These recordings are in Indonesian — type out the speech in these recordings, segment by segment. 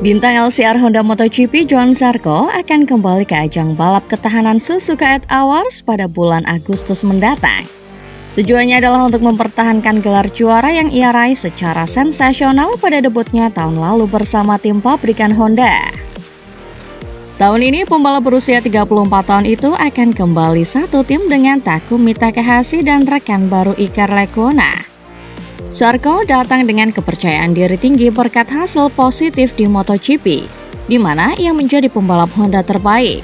Bintang LCR Honda MotoGP Johann Zarco akan kembali ke ajang balap ketahanan Suzuka 8 Hours pada bulan Agustus mendatang. Tujuannya adalah untuk mempertahankan gelar juara yang ia raih secara sensasional pada debutnya tahun lalu bersama tim pabrikan Honda. Tahun ini pembalap berusia 34 tahun itu akan kembali satu tim dengan Takumi Takahashi dan rekan baru Iker Lecuona. Zarco datang dengan kepercayaan diri tinggi berkat hasil positif di MotoGP, di mana ia menjadi pembalap Honda terbaik.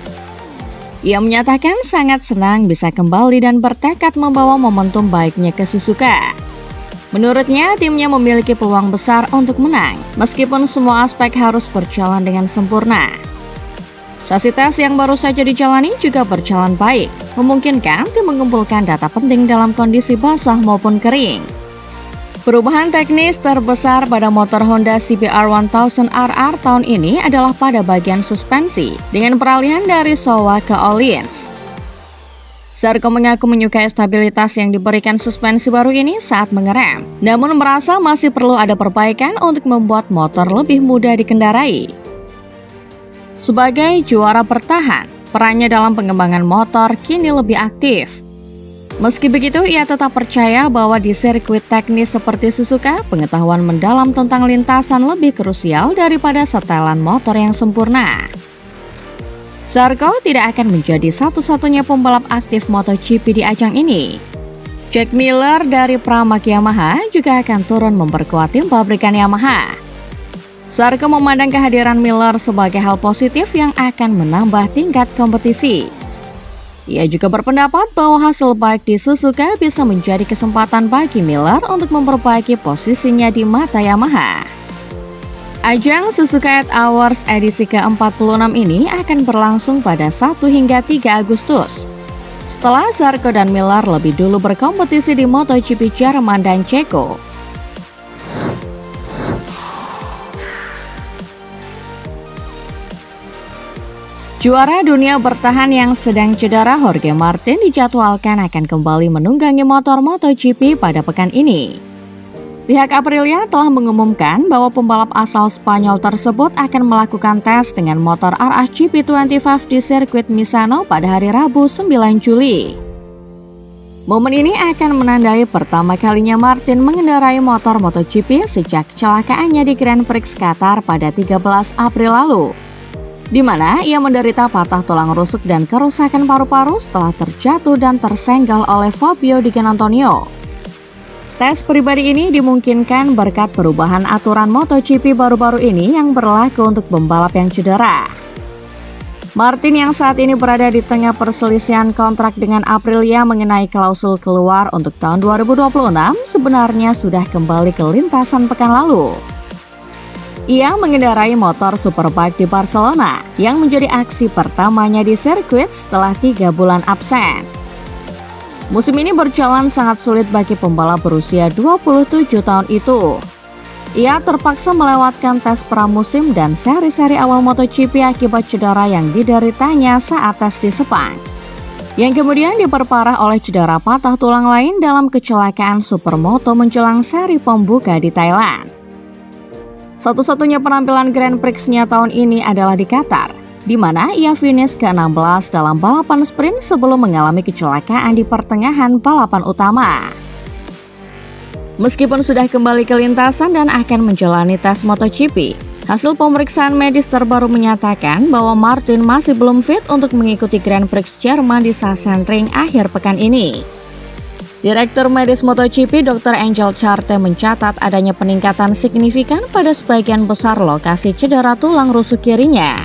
Ia menyatakan sangat senang bisa kembali dan bertekad membawa momentum baiknya ke Suzuka. Menurutnya, timnya memiliki peluang besar untuk menang, meskipun semua aspek harus berjalan dengan sempurna. Sesi tes yang baru saja dijalani juga berjalan baik, memungkinkan tim mengumpulkan data penting dalam kondisi basah maupun kering. Perubahan teknis terbesar pada motor Honda CBR 1000 RR tahun ini adalah pada bagian suspensi, dengan peralihan dari Showa ke Öhlins. Zarco mengaku menyukai stabilitas yang diberikan suspensi baru ini saat mengerem, namun merasa masih perlu ada perbaikan untuk membuat motor lebih mudah dikendarai. Sebagai juara bertahan, perannya dalam pengembangan motor kini lebih aktif. Meski begitu, ia tetap percaya bahwa di sirkuit teknis seperti Suzuka, pengetahuan mendalam tentang lintasan lebih krusial daripada setelan motor yang sempurna. Zarco tidak akan menjadi satu-satunya pembalap aktif MotoGP di ajang ini. Jack Miller dari Pramac Yamaha juga akan turun memperkuat tim pabrikan Yamaha. Zarco memandang kehadiran Miller sebagai hal positif yang akan menambah tingkat kompetisi. Ia juga berpendapat bahwa hasil baik di Suzuka bisa menjadi kesempatan bagi Miller untuk memperbaiki posisinya di mata Yamaha. Ajang Suzuka 8 Hours edisi ke-46 ini akan berlangsung pada 1 hingga 3 Agustus. Setelah Zarco dan Miller lebih dulu berkompetisi di MotoGP Jerman dan Ceko. Juara dunia bertahan yang sedang cedera Jorge Martin dijadwalkan akan kembali menunggangi motor MotoGP pada pekan ini. Pihak Aprilia telah mengumumkan bahwa pembalap asal Spanyol tersebut akan melakukan tes dengan motor RSGP25 di sirkuit Misano pada hari Rabu 9 Juli. Momen ini akan menandai pertama kalinya Martin mengendarai motor MotoGP sejak kecelakaannya di Grand Prix Qatar pada 13 April lalu, di mana ia menderita patah tulang rusuk dan kerusakan paru-paru setelah terjatuh dan tersenggol oleh Fabio Di Giannantonio. Tes pribadi ini dimungkinkan berkat perubahan aturan MotoGP baru-baru ini yang berlaku untuk pembalap yang cedera. Martin yang saat ini berada di tengah perselisihan kontrak dengan Aprilia mengenai klausul keluar untuk tahun 2026 sebenarnya sudah kembali ke lintasan pekan lalu. Ia mengendarai motor Superbike di Barcelona yang menjadi aksi pertamanya di sirkuit setelah 3 bulan absen. Musim ini berjalan sangat sulit bagi pembalap berusia 27 tahun itu. Ia terpaksa melewatkan tes pramusim dan seri-seri awal MotoGP akibat cedera yang dideritanya saat tes di Sepang, yang kemudian diperparah oleh cedera patah tulang lain dalam kecelakaan Supermoto menjelang seri pembuka di Thailand. Satu-satunya penampilan Grand Prix-nya tahun ini adalah di Qatar, di mana ia finish ke-16 dalam balapan sprint sebelum mengalami kecelakaan di pertengahan balapan utama. Meskipun sudah kembali ke lintasan dan akan menjalani tes MotoGP, hasil pemeriksaan medis terbaru menyatakan bahwa Martin masih belum fit untuk mengikuti Grand Prix Jerman di Sachsenring akhir pekan ini. Direktur medis MotoGP Dr. Angel Charte mencatat adanya peningkatan signifikan pada sebagian besar lokasi cedera tulang rusuk kirinya.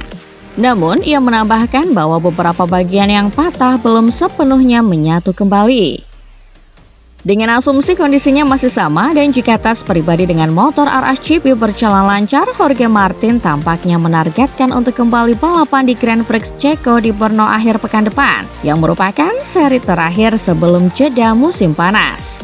Namun, ia menambahkan bahwa beberapa bagian yang patah belum sepenuhnya menyatu kembali. Dengan asumsi kondisinya masih sama dan jika tes pribadi dengan motor RSGP berjalan lancar, Jorge Martin tampaknya menargetkan untuk kembali balapan di Grand Prix Ceko di Brno akhir pekan depan, yang merupakan seri terakhir sebelum jeda musim panas.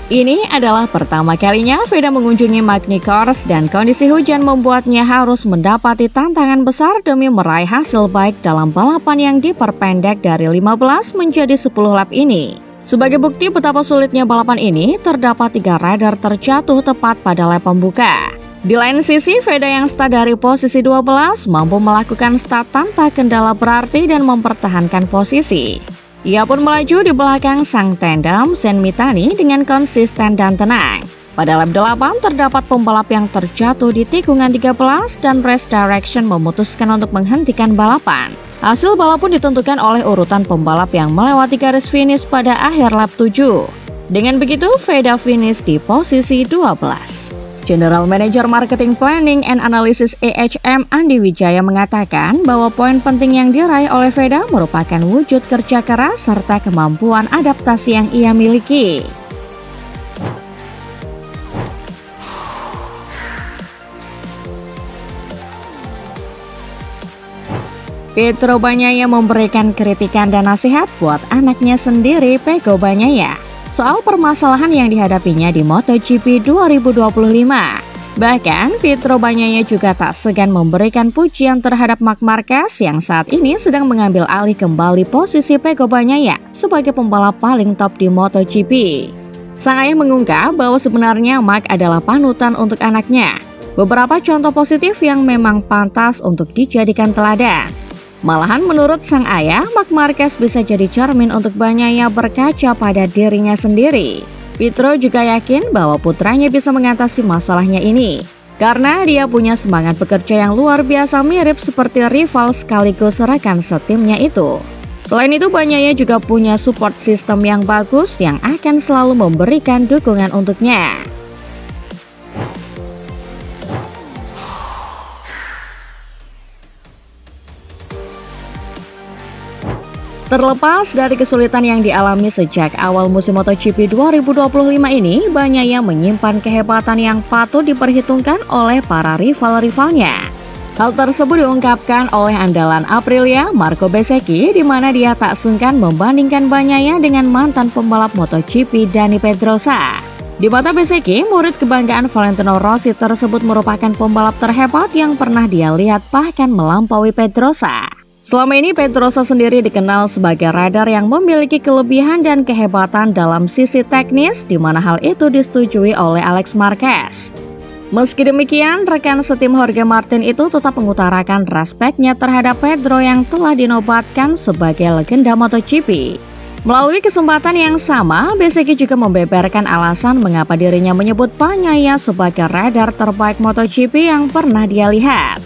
Ini adalah pertama kalinya Veda mengunjungi Magny Course dan kondisi hujan membuatnya harus mendapati tantangan besar demi meraih hasil baik dalam balapan yang diperpendek dari 15 menjadi 10 lap ini. Sebagai bukti betapa sulitnya balapan ini, terdapat 3 rider terjatuh tepat pada lap pembuka. Di lain sisi, Veda yang start dari posisi 12 mampu melakukan start tanpa kendala berarti dan mempertahankan posisi. Ia pun melaju di belakang sang tandem Sen Mitani dengan konsisten dan tenang. Pada lap 8 terdapat pembalap yang terjatuh di tikungan 13 dan Race Direction memutuskan untuk menghentikan balapan. Hasil balap pun ditentukan oleh urutan pembalap yang melewati garis finish pada akhir lap 7. Dengan begitu, Veda finish di posisi 12. General Manager Marketing Planning and Analysis EHM Andi Wijaya mengatakan bahwa poin penting yang diraih oleh Veda merupakan wujud kerja keras serta kemampuan adaptasi yang ia miliki. Pietro Bagnaia memberikan kritikan dan nasihat buat anaknya sendiri, Pecco Bagnaia, soal permasalahan yang dihadapinya di MotoGP 2025. Bahkan, Pietro Bagnaia juga tak segan memberikan pujian terhadap Marc Marquez yang saat ini sedang mengambil alih kembali posisi Pecco Bagnaia sebagai pembalap paling top di MotoGP. Sang ayah mengungkap bahwa sebenarnya Marc adalah panutan untuk anaknya. Beberapa contoh positif yang memang pantas untuk dijadikan teladan. Malahan menurut sang ayah, Marc Marquez bisa jadi cermin untuk Bagnaia berkaca pada dirinya sendiri. Pietro juga yakin bahwa putranya bisa mengatasi masalahnya ini, karena dia punya semangat bekerja yang luar biasa mirip seperti rival sekaligus rekan setimnya itu. Selain itu, Bagnaia juga punya support system yang bagus yang akan selalu memberikan dukungan untuknya. Terlepas dari kesulitan yang dialami sejak awal musim MotoGP 2025 ini, Bagnaia menyimpan kehebatan yang patut diperhitungkan oleh para rival-rivalnya. Hal tersebut diungkapkan oleh andalan Aprilia, Marco Bezzecchi, di mana dia tak sungkan membandingkan Bagnaia dengan mantan pembalap MotoGP Dani Pedrosa. Di mata Bezzecchi, murid kebanggaan Valentino Rossi tersebut merupakan pembalap terhebat yang pernah dia lihat bahkan melampaui Pedrosa. Selama ini Pedrosa sendiri dikenal sebagai rider yang memiliki kelebihan dan kehebatan dalam sisi teknis, di mana hal itu disetujui oleh Alex Marquez. Meski demikian, rekan setim Jorge Martin itu tetap mengutarakan respeknya terhadap Pedro yang telah dinobatkan sebagai legenda MotoGP. Melalui kesempatan yang sama, Bezzecchi juga membeberkan alasan mengapa dirinya menyebut Bagnaia sebagai rider terbaik MotoGP yang pernah dia lihat.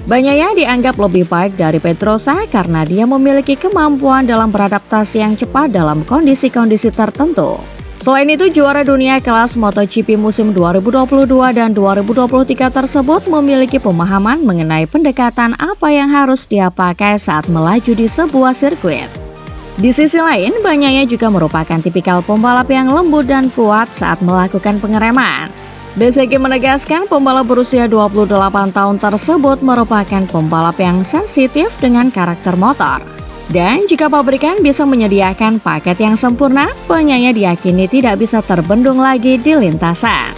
Bagnaia dianggap lebih baik dari Pedrosa karena dia memiliki kemampuan dalam beradaptasi yang cepat dalam kondisi-kondisi tertentu. Selain itu, juara dunia kelas MotoGP musim 2022 dan 2023 tersebut memiliki pemahaman mengenai pendekatan apa yang harus dia pakai saat melaju di sebuah sirkuit. Di sisi lain, Bagnaia juga merupakan tipikal pembalap yang lembut dan kuat saat melakukan pengereman. Bezzecchi menegaskan pembalap berusia 28 tahun tersebut merupakan pembalap yang sensitif dengan karakter motor. Dan jika pabrikan bisa menyediakan paket yang sempurna, Bagnaia diyakini tidak bisa terbendung lagi di lintasan.